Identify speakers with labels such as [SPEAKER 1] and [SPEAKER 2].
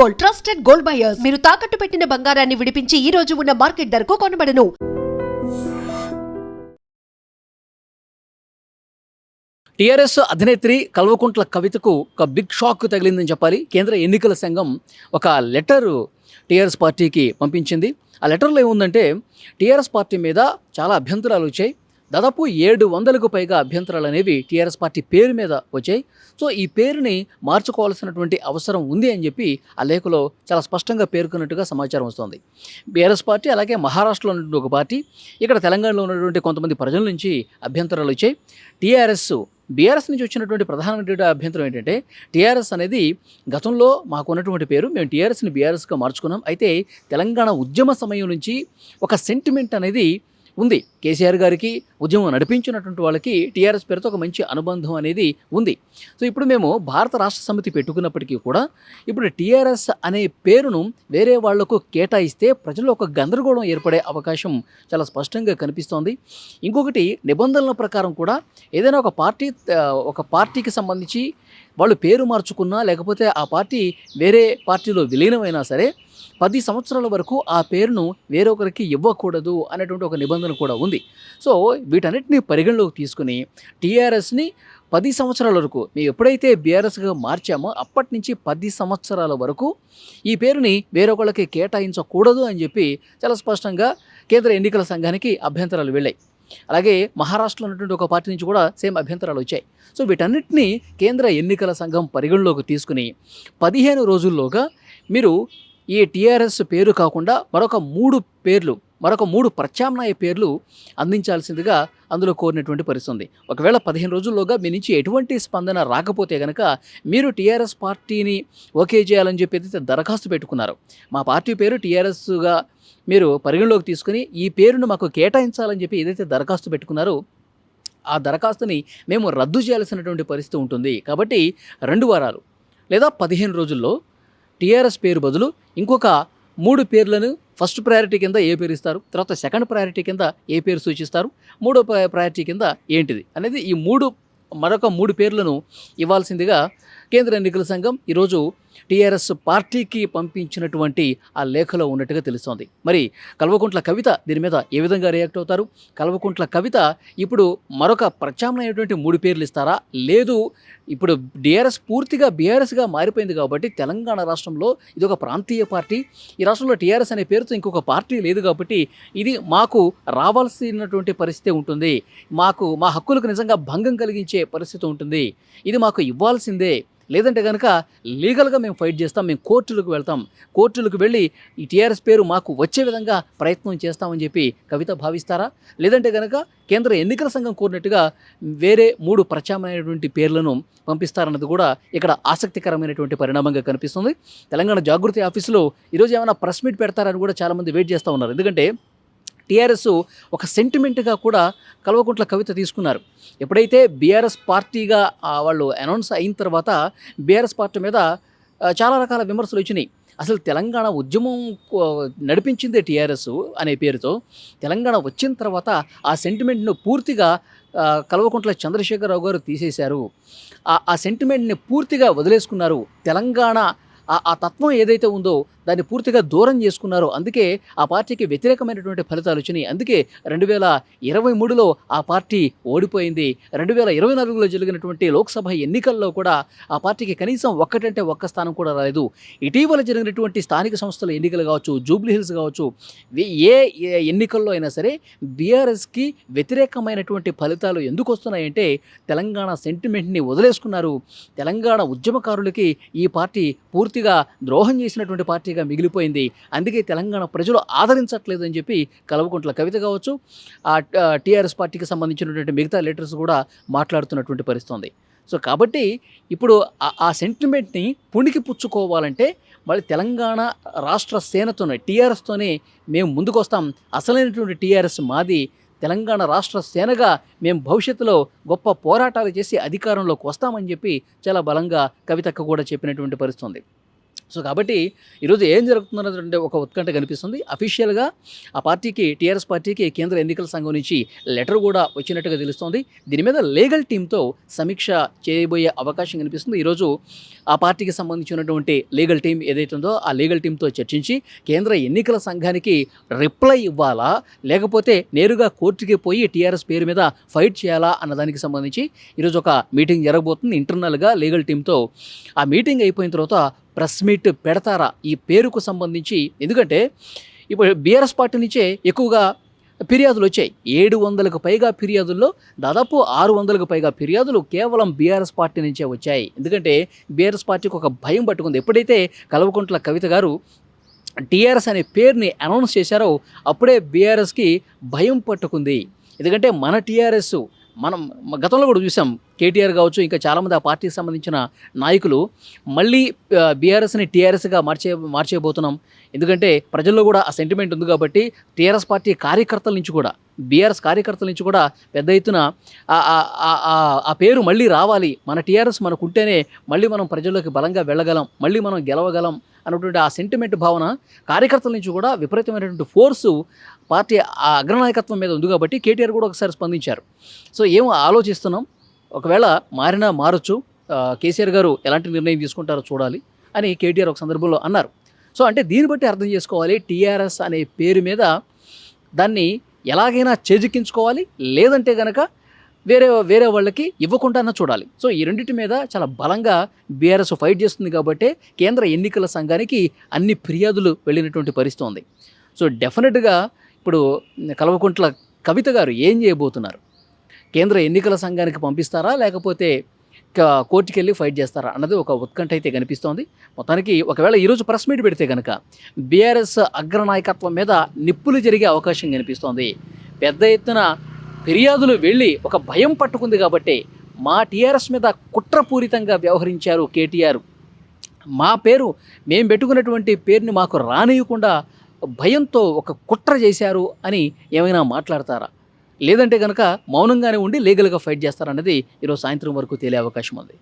[SPEAKER 1] Gold, trusted gold buyers. మీరు తాకట్టు పెట్టిన బంగారాన్ని విడిపించి ఈ రోజు ఉన్న మార్కెట్ ధరకు కొనబడను.
[SPEAKER 2] టీఆర్ఎస్ అధినేత్రి కల్వకుంట్ల కవితకు ఒక బిగ్ షాక్ తగిలిందని చెప్పాలి. కేంద్ర ఎన్నికల సంఘం ఒక లెటర్ టీఆర్ఎస్ పార్టీకి పంపించింది. ఆ లెటర్లో ఏముందంటే టీఆర్ఎస్ పార్టీ మీద చాలా అభ్యంతరాలు వచ్చాయి. దాదాపు 700కు పైగా అభ్యంతరాలు అనేవి టీఆర్ఎస్ పార్టీ పేరు మీద వచ్చాయి. సో ఈ పేరుని మార్చుకోవాల్సినటువంటి అవసరం ఉంది అని చెప్పి ఆ లేఖలో చాలా స్పష్టంగా పేర్కొన్నట్టుగా సమాచారం వస్తుంది. బీఆర్ఎస్ పార్టీ అలాగే మహారాష్ట్రలో ఉన్నటువంటి ఒక పార్టీ, ఇక్కడ తెలంగాణలో ఉన్నటువంటి కొంతమంది ప్రజల నుంచి అభ్యంతరాలు వచ్చాయి. బీఆర్ఎస్ నుంచి వచ్చినటువంటి ప్రధానమైనటువంటి అభ్యంతరం ఏంటంటే టీఆర్ఎస్ అనేది గతంలో మాకు ఉన్నటువంటి పేరు, మేము టీఆర్ఎస్ని బీఆర్ఎస్గా మార్చుకున్నాం. అయితే తెలంగాణ ఉద్యమ సమయం నుంచి ఒక సెంటిమెంట్ అనేది ఉంది. కేసీఆర్ గారికి ఉద్యమం నడిపించినటువంటి వాళ్ళకి టీఆర్ఎస్ పేరుతో ఒక మంచి అనుబంధం అనేది ఉంది. సో ఇప్పుడు మేము భారత రాష్ట్ర సమితి పెట్టుకున్నప్పటికీ కూడా ఇప్పుడు టీఆర్ఎస్ అనే పేరును వేరే వాళ్లకు కేటాయిస్తే ప్రజల్లో ఒక గందరగోళం ఏర్పడే అవకాశం చాలా స్పష్టంగా కనిపిస్తోంది. ఇంకొకటి, నిబంధనల ప్రకారం కూడా ఏదైనా ఒక పార్టీకి సంబంధించి వాళ్ళు పేరు మార్చుకున్నా లేకపోతే ఆ పార్టీ వేరే పార్టీలో విలీనమైనా సరే 10 సంవత్సరాల వరకు ఆ పేరును వేరొకరికి ఇవ్వకూడదు అనేటువంటి ఒక నిబంధన కూడా ఉంది. సో వీటన్నిటిని పరిగణలోకి తీసుకుని టీఆర్ఎస్ని 10 సంవత్సరాల వరకు మేము ఎప్పుడైతే బీఆర్ఎస్గా మార్చామో అప్పటి నుంచి 10 సంవత్సరాల వరకు ఈ పేరుని వేరొకళ్ళకి కేటాయించకూడదు అని చెప్పి చాలా స్పష్టంగా కేంద్ర ఎన్నికల సంఘానికి అభ్యంతరాలు వెళ్ళాయి. అలాగే మహారాష్ట్రలో ఉన్నటువంటి ఒక పార్టీ నుంచి కూడా సేమ్ అభ్యంతరాలు వచ్చాయి. సో వీటన్నిటిని కేంద్ర ఎన్నికల సంఘం పరిగణలోకి తీసుకుని 15 రోజుల్లోగా మీరు ఈ టీఆర్ఎస్ పేరు కాకుండా మరొక 3 ప్రత్యామ్నాయ పేర్లు అందించాల్సిందిగా అందులో కోరినటువంటి పరిస్థితి ఉంది. ఒకవేళ 15 రోజుల్లోగా మీ నుంచి ఎటువంటి స్పందన రాకపోతే కనుక మీరు టీఆర్ఎస్ పార్టీని ఓకే చేయాలని చెప్పి ఏదైతే దరఖాస్తు పెట్టుకున్నారో, మా పార్టీ పేరు టీఆర్ఎస్గా మీరు పరిగణలోకి తీసుకుని ఈ పేరును మాకు కేటాయించాలని చెప్పి ఏదైతే దరఖాస్తు పెట్టుకున్నారో ఆ దరఖాస్తుని మేము రద్దు చేయాల్సినటువంటి పరిస్థితి ఉంటుంది. కాబట్టి 2 వారాలు లేదా 15 రోజుల్లో టీఆర్ఎస్ పేరు బదులు ఇంకొక 3 పేర్లను ఫస్ట్ ప్రయారిటీ కింద ఏ పేరు ఇస్తారు, తర్వాత సెకండ్ ప్రయారిటీ కింద ఏ పేరు సూచిస్తారు, మూడో ప్రయారిటీ కింద ఏంటిది అనేది ఈ మరొక 3 పేర్లను ఇవ్వాల్సిందిగా కేంద్ర ఎన్నికల సంఘం ఈరోజు టీఆర్ఎస్ పార్టీకి పంపించినటువంటి ఆ లేఖలో ఉన్నట్టుగా తెలుస్తోంది. మరి కల్వకుంట్ల కవిత దీని మీద ఏ విధంగా రియాక్ట్ అవుతారు? కల్వకుంట్ల కవిత ఇప్పుడు మరొక ప్రత్యామ్నాయటువంటి 3 పేర్లు ఇస్తారా? లేదు, ఇప్పుడు టీఆర్ఎస్ పూర్తిగా బీఆర్ఎస్గా మారిపోయింది కాబట్టి తెలంగాణ రాష్ట్రంలో ఇది ఒక ప్రాంతీయ పార్టీ, ఈ రాష్ట్రంలో టీఆర్ఎస్ అనే పేరుతో ఇంకొక పార్టీ లేదు కాబట్టి ఇది మాకు రావాల్సినటువంటి పరిస్థితి ఉంటుంది, మా హక్కులకు నిజంగా భంగం కలిగించే పరిస్థితి ఉంటుంది, ఇది మాకు ఇవ్వాల్సిందే, లేదంటే కనుక లీగల్గా మేము ఫైట్ చేస్తాం, మేము కోర్టులకు వెళ్ళి ఈ టీఆర్ఎస్ పేరు మాకు వచ్చే విధంగా ప్రయత్నం చేస్తామని చెప్పి కవిత భావిస్తారా? లేదంటే కనుక కేంద్ర ఎన్నికల సంఘం కోరినట్టుగా వేరే 3 ప్రత్యామ్నాయమైనటువంటి పేర్లను పంపిస్తారన్నది కూడా ఇక్కడ ఆసక్తికరమైనటువంటి పరిణామంగా కనిపిస్తుంది. తెలంగాణ జాగృతి ఆఫీసులో ఈరోజు ఏమైనా ప్రెస్ మీట్ పెడతారని కూడా చాలామంది వెయిట్ చేస్తూ ఉన్నారు. ఎందుకంటే టీఆర్ఎస్ ఒక సెంటిమెంట్గా కూడా కల్వకుంట్ల కవిత తీసుకున్నారు. ఎప్పుడైతే బీఆర్ఎస్ పార్టీగా వాళ్ళు అనౌన్స్ అయిన తర్వాత బీఆర్ఎస్ పార్టీ మీద చాలా రకాల విమర్శలు వచ్చినాయి. అసలు తెలంగాణ ఉద్యమం నడిపించిందే టీఆర్ఎస్ అనే పేరుతో, తెలంగాణ వచ్చిన తర్వాత ఆ సెంటిమెంట్ను పూర్తిగా కల్వకుంట్ల చంద్రశేఖరరావు గారు తీసేశారు, ఆ సెంటిమెంట్ని పూర్తిగా వదిలేసుకున్నారు, తెలంగాణ ఆ తత్వం ఏదైతే ఉందో దాన్ని పూర్తిగా దూరం చేసుకున్నారో అందుకే ఆ పార్టీకి వ్యతిరేకమైనటువంటి ఫలితాలు వచ్చినాయి. అందుకే 2023లో ఆ పార్టీ ఓడిపోయింది. 2024లో జరిగినటువంటి లోక్సభ ఎన్నికల్లో కూడా ఆ పార్టీకి కనీసం ఒక్క స్థానం కూడా రాలేదు. ఇటీవల జరిగినటువంటి స్థానిక సంస్థల ఎన్నికలు కావచ్చు, జూబ్లీ హిల్స్ కావచ్చు, ఏ ఎన్నికల్లో అయినా సరే బీఆర్ఎస్కి వ్యతిరేకమైనటువంటి ఫలితాలు ఎందుకు వస్తున్నాయంటే తెలంగాణ సెంటిమెంట్ని వదిలేసుకున్నారు. తెలంగాణ ఉద్యమకారులకి ఈ పార్టీ పూర్తిగా ద్రోహం చేసినటువంటి పార్టీగా మిగిలిపోయింది. అందుకే తెలంగాణ ప్రజలు ఆదరించట్లేదు అని చెప్పి కల్వకుంట్ల కవిత కావచ్చు, టీఆర్ఎస్ పార్టీకి సంబంధించినటువంటి మిగతా లీడర్స్ కూడా మాట్లాడుతున్నటువంటి పరిస్థితి ఉంది. సో కాబట్టి ఇప్పుడు ఆ సెంటిమెంట్ని పుణికి పుచ్చుకోవాలంటే మళ్ళీ తెలంగాణ రాష్ట్ర సేనతోనే టీఆర్ఎస్తోనే మేము ముందుకు వస్తాం, అసలైనటువంటి టీఆర్ఎస్ మాది, తెలంగాణ రాష్ట్ర సేనగా మేము భవిష్యత్తులో గొప్ప పోరాటాలు చేసి అధికారంలోకి వస్తామని చెప్పి చాలా బలంగా కవితక్క కూడా చెప్పినటువంటి పరిస్థితి ఉంది. సో కాబట్టి ఈరోజు ఏం జరుగుతుందన్నటువంటి ఒక ఉత్కంఠ కనిపిస్తుంది. అఫీషియల్గా ఆ పార్టీకి, టీఆర్ఎస్ పార్టీకి కేంద్ర ఎన్నికల సంఘం నుంచి లెటర్ కూడా వచ్చినట్టుగా తెలుస్తోంది. దీని మీద లీగల్ టీంతో సమీక్ష చేయబోయే అవకాశం కనిపిస్తుంది. ఈరోజు ఆ పార్టీకి సంబంధించినటువంటి లీగల్ టీం ఏదైతే ఉందో ఆ లీగల్ టీంతో చర్చించి కేంద్ర ఎన్నికల సంఘానికి రిప్లై ఇవ్వాలా, లేకపోతే నేరుగా కోర్టుకి పోయి టీఆర్ఎస్ పేరు మీద ఫైట్ చేయాలా అన్న దానికి సంబంధించి ఈరోజు ఒక మీటింగ్ జరగబోతుంది ఇంటర్నల్గా లీగల్ టీంతో. ఆ మీటింగ్ అయిపోయిన తర్వాత ప్రెస్ మీట్ పెడతారా ఈ పేరుకు సంబంధించి? ఎందుకంటే ఇప్పుడు బీఆర్ఎస్ పార్టీ నుంచే ఎక్కువగా ఫిర్యాదులు వచ్చాయి. 700కు పైగా ఫిర్యాదుల్లో దాదాపు 600కు పైగా ఫిర్యాదులు కేవలం బీఆర్ఎస్ పార్టీ నుంచే వచ్చాయి. ఎందుకంటే బీఆర్ఎస్ పార్టీకి ఒక భయం పట్టుకుంది. ఎప్పుడైతే కల్వకుంట్ల కవిత గారు టీఆర్ఎస్ అనే పేరుని అనౌన్స్ చేశారో అప్పుడే బీఆర్ఎస్కి భయం పట్టుకుంది. ఎందుకంటే మన టీఆర్ఎస్ మనం గతంలో కూడా చూసాం, కేటీఆర్ కావచ్చు, ఇంకా చాలామంది ఆ పార్టీకి సంబంధించిన నాయకులు మళ్ళీ బీఆర్ఎస్ని టీఆర్ఎస్గా మార్చేయబోతున్నాం. ఎందుకంటే ప్రజల్లో కూడా ఆ సెంటిమెంట్ ఉంది కాబట్టి టీఆర్ఎస్ పార్టీ కార్యకర్తల నుంచి కూడా, బీఆర్ఎస్ కార్యకర్తల నుంచి కూడా పెద్ద ఎత్తున ఆ పేరు మళ్ళీ రావాలి, మన టీఆర్ఎస్ మనకుంటేనే మళ్ళీ మనం ప్రజల్లోకి బలంగా వెళ్ళగలం, మళ్ళీ మనం గెలవగలం అన్నటువంటి ఆ సెంటిమెంట్ భావన కార్యకర్తల నుంచి కూడా విపరీతమైనటువంటి ఫోర్సు పార్టీ ఆ అగ్రనాయకత్వం మీద ఉంది కాబట్టి కేటీఆర్ కూడా ఒకసారి స్పందించారు. సో ఏమో ఆలోచిస్తున్నాం, ఒకవేళ మారినా మారచ్చు, కేసీఆర్ గారు ఎలాంటి నిర్ణయం తీసుకుంటారో చూడాలి అని కేటీఆర్ ఒక సందర్భంలో అన్నారు. సో అంటే దీన్ని బట్టి అర్థం చేసుకోవాలి, టీఆర్ఎస్ అనే పేరు మీద దాన్ని ఎలాగైనా చేజిక్కించుకోవాలి, లేదంటే కనుక వేరే వాళ్ళకి ఇవ్వకుండా చూడాలి. సో ఈ రెండింటి మీద చాలా బలంగా బీఆర్ఎస్ ఫైట్ చేస్తుంది కాబట్టి కేంద్ర ఎన్నికల సంఘానికి అన్ని ఫిర్యాదులు వెళ్ళినటువంటి పరిస్థితి ఉంది. సో డెఫినెట్గా ఇప్పుడు కల్వకుంట్ల కవిత గారు ఏం చేయబోతున్నారు? కేంద్ర ఎన్నికల సంఘానికి పంపిస్తారా, లేకపోతే కోర్టుకి వెళ్ళి ఫైట్ చేస్తారా అన్నది ఒక ఉత్కంఠ అయితే కనిపిస్తోంది. మొత్తానికి ఒకవేళ ఈరోజు ప్రెస్ మీట్ పెడితే కనుక బీఆర్ఎస్ అగ్రనాయకత్వం మీద నిప్పులు జరిగే అవకాశం కనిపిస్తోంది. పెద్ద ఎత్తున ఫిర్యాదులు వెళ్ళి ఒక భయం పట్టుకుంది కాబట్టి మా టీఆర్ఎస్ మీద కుట్రపూరితంగా వ్యవహరించారు కేటీఆర్, మా పేరు మేము పెట్టుకున్నటువంటి పేరుని మాకు రానియకుండా భయంతో ఒక కుట్ర చేశారు అని ఏమైనా మాట్లాడతారా, లేదంటే కనుక మౌనంగానే ఉండి లీగల్గా ఫైట్ చేస్తారన్నది ఈరోజు సాయంత్రం వరకు తేలే అవకాశం ఉంది.